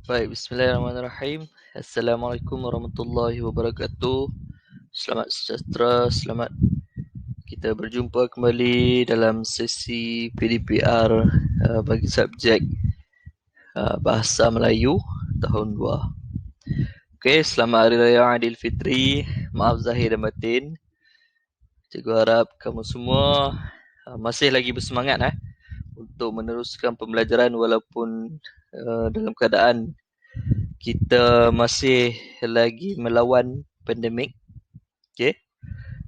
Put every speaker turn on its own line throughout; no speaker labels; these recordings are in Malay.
Baik, bismillahirrahmanirrahim. Assalamualaikum warahmatullahi wabarakatuh. Selamat sejahtera, selamat kita berjumpa kembali dalam sesi PDPR bagi subjek Bahasa Melayu tahun 2. Okey, selamat Hari Raya Aidilfitri. Maaf zahir dan batin. Cikgu harap kamu semua masih lagi bersemangat untuk meneruskan pembelajaran walaupun dalam keadaan kita masih lagi melawan pandemik. Okey.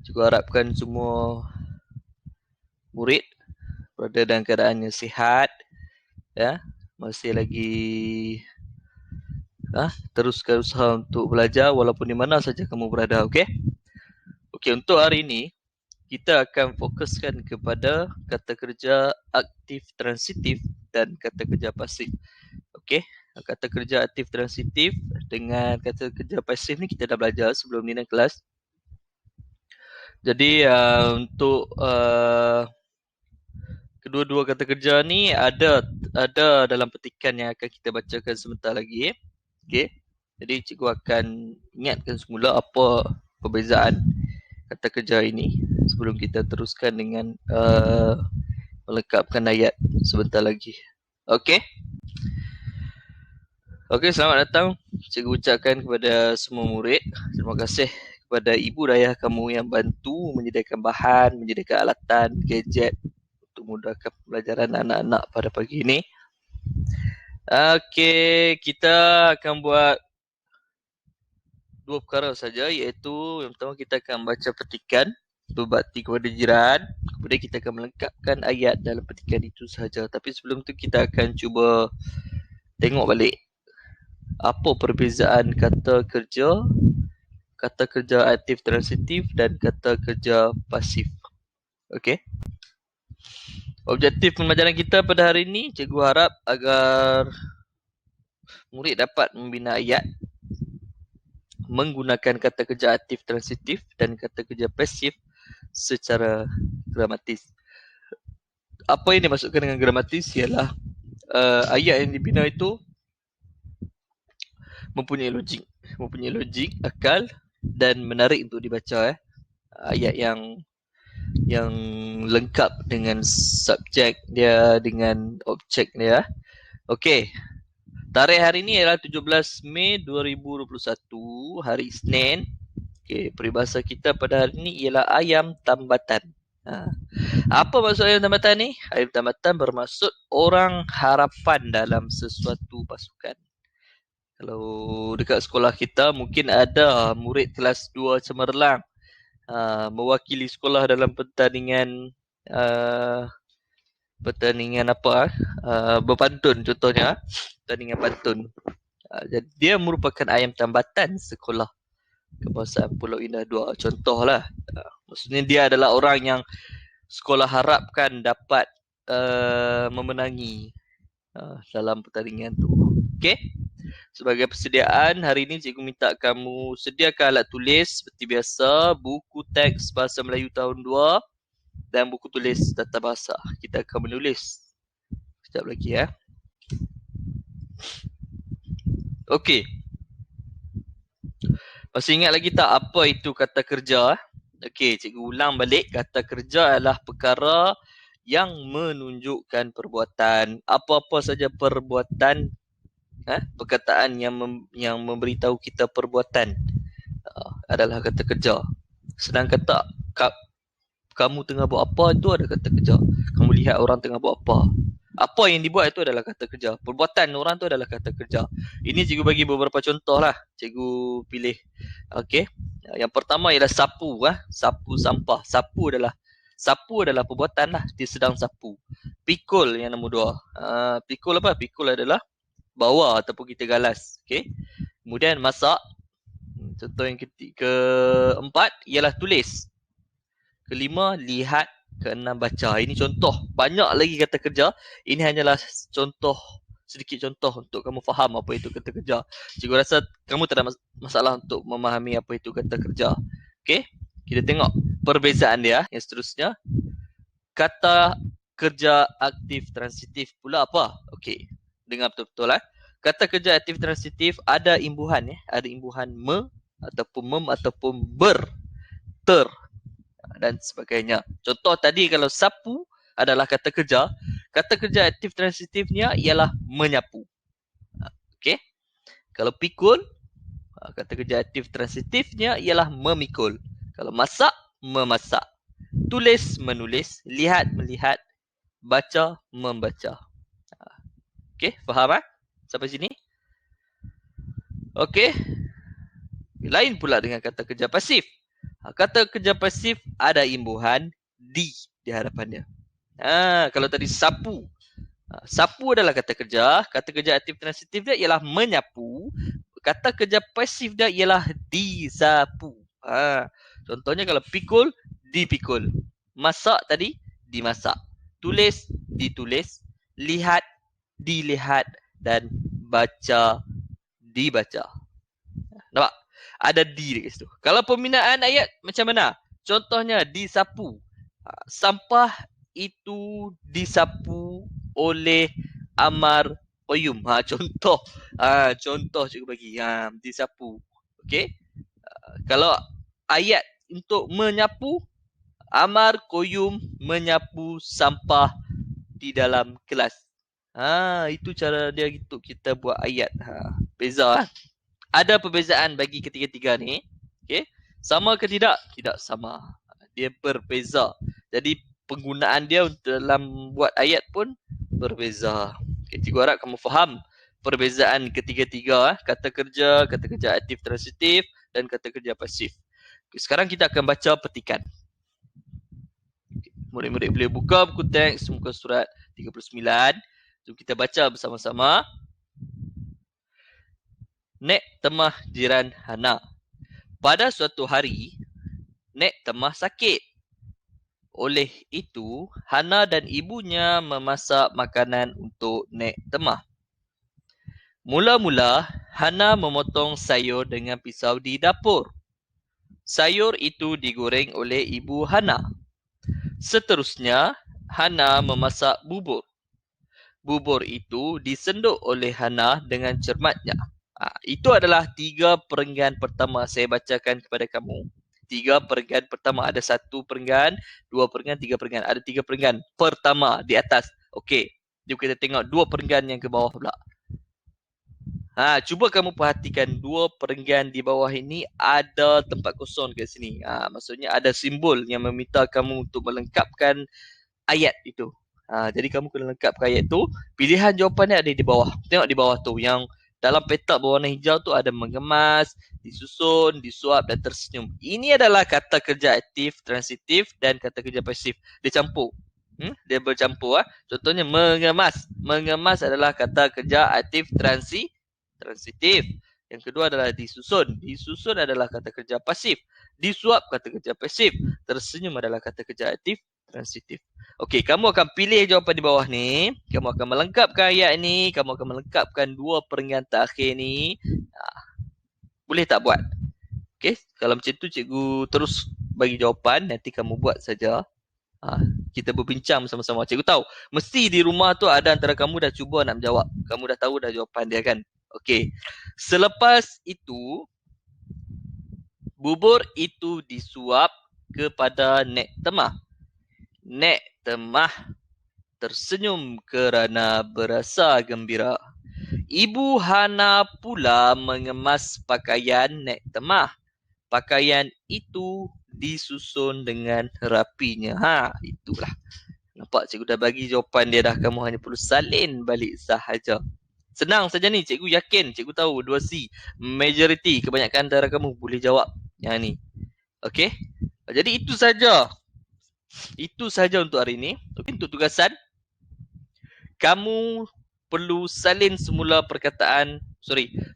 Cikgu harapkan semua murid berada dalam keadaan yang sihat, ya. Masih lagi teruskan usaha untuk belajar walaupun di mana saja kamu berada, okey? Okey, untuk hari ini kita akan fokuskan kepada kata kerja aktif transitif dan kata kerja pasif. Okey, kata kerja aktif transitif dengan kata kerja pasif ni kita dah belajar sebelum ni dalam kelas. Jadi untuk kedua-dua kata kerja ni ada dalam petikan yang akan kita bacakan sebentar lagi. Okey. Jadi cikgu akan ingatkan semula apa perbezaan kata kerja ini sebelum kita teruskan dengan melengkapkan ayat sebentar lagi. Okey. Okey, selamat datang. Cikgu ucapkan kepada semua murid, terima kasih kepada ibu dan ayah kamu yang bantu menyediakan bahan, menyediakan alatan, gadget untuk memudahkan pembelajaran anak-anak pada pagi ini. Okey, kita akan buat dua perkara saja, iaitu yang pertama kita akan baca petikan, berbakti kepada jiran, kemudian kita akan melengkapkan ayat dalam petikan itu sahaja. Tapi sebelum tu kita akan cuba tengok balik apa perbezaan kata kerja aktif transitif dan kata kerja pasif. Okey. Objektif pembelajaran kita pada hari ini, cikgu harap agar murid dapat membina ayat menggunakan kata kerja aktif transitif dan kata kerja pasif secara gramatis. Apa yang dimaksudkan dengan gramatis ialah ayat yang dibina itu mempunyai logik, akal dan menarik untuk dibaca. Ayat yang lengkap dengan subjek dia, dengan objek dia. Okey. Tarikh hari ini ialah 17 Mei 2021, hari Isnin. Okey, peribahasa kita pada hari ini ialah ayam tambatan. Apa maksud ayam tambatan ni? Ayam tambatan bermaksud orang harapan dalam sesuatu pasukan. Kalau dekat sekolah kita mungkin ada murid kelas 2 cemerlang mewakili sekolah dalam pertandingan berpantun contohnya, pertandingan pantun. Jadi dia merupakan ayam tambatan sekolah Kebangsaan Pulau Indah 2, contohlah. Maksudnya dia adalah orang yang sekolah harapkan dapat memenangi dalam pertandingan tu. Okey? Sebagai persediaan, hari ini cikgu minta kamu sediakan alat tulis seperti biasa, buku teks Bahasa Melayu tahun 2 dan buku tulis tata bahasa. Kita akan menulis sekejap lagi ya. Okey. Masih ingat lagi tak apa itu kata kerja? Okey, cikgu ulang balik. Kata kerja adalah perkara yang menunjukkan perbuatan. Apa-apa saja perbuatan, perkataan yang memberitahu kita perbuatan adalah kata kerja. Sedang kata kamu tengah buat apa itu ada kata kerja. Kamu lihat orang tengah buat apa. Apa yang dibuat itu adalah kata kerja. Perbuatan orang tu adalah kata kerja. Ini cikgu bagi beberapa contoh lah. Cikgu pilih. Okey. Yang pertama ialah sapu. Sapu sampah. Sapu adalah perbuatan lah. Dia sedang sapu. Pikul yang nombor 2. Pikul apa? Pikul adalah bawa ataupun kita galas. Okey. Kemudian masak. Contoh yang keempat ialah tulis. Kelima, lihat. Keenam, baca. Ini contoh. Banyak lagi kata kerja. Ini hanyalah contoh, sedikit contoh untuk kamu faham apa itu kata kerja. Cikgu rasa kamu tak ada masalah untuk memahami apa itu kata kerja. Okey? Kita tengok perbezaan dia. Yang seterusnya, kata kerja aktif transitif pula apa? Okey. Dengar betul-betul . kata kerja aktif transitif ada imbuhan ada imbuhan me ataupun mem ataupun ber, ter dan sebagainya. Contoh tadi kalau sapu adalah kata kerja aktif transitifnya ialah menyapu. Okey. Kalau pikul, kata kerja aktif transitifnya ialah memikul. Kalau masak, memasak. Tulis, menulis. Lihat, melihat. Baca, membaca. Okey, faham sampai sini? Okey. Lain pula dengan kata kerja pasif. Kata kerja pasif ada imbuhan di hadapannya. Kalau tadi sapu. Sapu adalah kata kerja aktif transitif dia ialah menyapu. Kata kerja pasif dia ialah disapu. Contohnya kalau pikul, dipikul. Masak tadi, dimasak. Tulis, ditulis. Lihat, dilihat. Dan baca, dibaca. Nampak? Ada di dekat situ. Kalau pembinaan ayat macam mana? Contohnya disapu. Sampah itu disapu oleh Amar Oyum. Contoh. Contoh cikgu bagi. Disapu. Okey. Kalau ayat untuk menyapu, Amar Koyum menyapu sampah di dalam kelas. Itu cara dia gitu kita buat ayat. Beza. Ada perbezaan bagi ketiga-tiga ni. Okey. Sama ke tidak? Tidak sama. Dia berbeza. Jadi penggunaan dia dalam buat ayat pun berbeza. Okay, cikgu harap kamu faham perbezaan ketiga-tiga kata kerja aktif transitif dan kata kerja pasif. Okay, sekarang kita akan baca petikan. Murid-murid boleh buka buku teks muka surat 39. Jom kita baca bersama-sama. Nek temah jiran Hana. Pada suatu hari, Nek temah sakit. Oleh itu, Hana dan ibunya memasak makanan untuk Nek temah. Mula-mula, Hana memotong sayur dengan pisau di dapur. Sayur itu digoreng oleh ibu Hana. Seterusnya, Hana memasak bubur. Bubur itu disenduk oleh Hana dengan cermatnya. Itu adalah 3 perenggan pertama saya bacakan kepada kamu. 3 perenggan pertama. Ada 1 perenggan, 2 perenggan, 3 perenggan. Ada 3 perenggan pertama di atas. Okey. Jom kita tengok 2 perenggan yang ke bawah pula. Cuba kamu perhatikan 2 perenggan di bawah ini ada tempat kosong kat sini. Maksudnya ada simbol yang meminta kamu untuk melengkapkan ayat itu. Jadi kamu kena lengkapkan ayat tu. Pilihan jawapannya ada di bawah. Tengok di bawah tu yang dalam petak berwarna hijau tu ada mengemas, disusun, disuap dan tersenyum. Ini adalah kata kerja aktif, transitif dan kata kerja pasif. Dia campur. Dia bercampur. Contohnya mengemas. Mengemas adalah kata kerja aktif transitif. Yang kedua adalah disusun. Disusun adalah kata kerja pasif. Disuap kata kerja pasif. Tersenyum adalah kata kerja aktif transitif. Okey, kamu akan pilih jawapan di bawah ni. Kamu akan melengkapkan ayat ni. Kamu akan melengkapkan 2 perenggan terakhir ni. Boleh tak buat? Okey, kalau macam tu cikgu terus bagi jawapan. Nanti kamu buat saja. Kita berbincang bersama-sama. Cikgu tahu, mesti di rumah tu ada antara kamu dah cuba nak menjawab. Kamu dah tahu dah jawapan dia kan? Okey. Selepas itu, bubur itu disuap kepada Nek Temah. Nek Temah tersenyum kerana berasa gembira. Ibu Hana pula mengemas pakaian Nek Temah. Pakaian itu disusun dengan rapinya. Itulah. Nampak cikgu dah bagi jawapan dia dah. Kamu hanya perlu salin balik sahaja. Senang saja ni. Cikgu yakin. Cikgu tahu 2C. Majority. Kebanyakan antara kamu boleh jawab yang ni. Okey. Jadi itu saja. Itu saja untuk hari ini. Okay, untuk tugasan, kamu perlu salin semula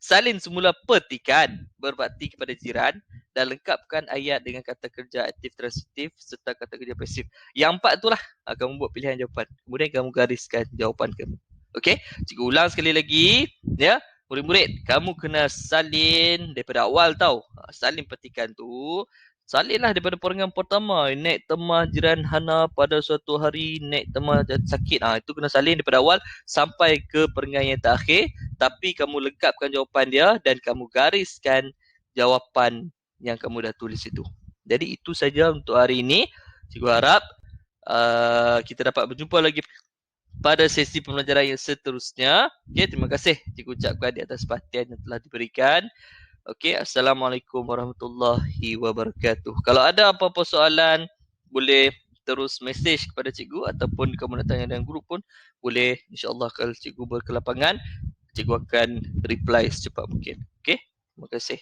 salin semula petikan berbakti kepada jiran dan lengkapkan ayat dengan kata kerja aktif transitif serta kata kerja pasif. Yang 4 itulah kamu buat pilihan jawapan. Kemudian kamu gariskan jawapan kamu. Okey, cikgu ulang sekali lagi ya. Murid-murid, kamu kena salin daripada awal tau. Salin petikan tu. Salinlah daripada perenggan pertama. Nek Temah jiran Hana pada suatu hari Nek Temah sakit. Itu kena salin daripada awal sampai ke perenggan yang terakhir. tapi kamu lengkapkan jawapan dia dan kamu gariskan jawapan yang kamu dah tulis itu. Jadi itu saja untuk hari ini. Cikgu harap kita dapat berjumpa lagi pada sesi pembelajaran yang seterusnya. Okay, terima kasih cikgu ucapkan di atas perhatian yang telah diberikan. Okey, Assalamualaikum warahmatullahi wabarakatuh. Kalau ada apa-apa soalan, boleh terus mesej kepada cikgu ataupun kamu nak tanya dalam grup pun boleh. InsyaAllah kalau cikgu berkelapangan, cikgu akan reply secepat mungkin. Okey, terima kasih.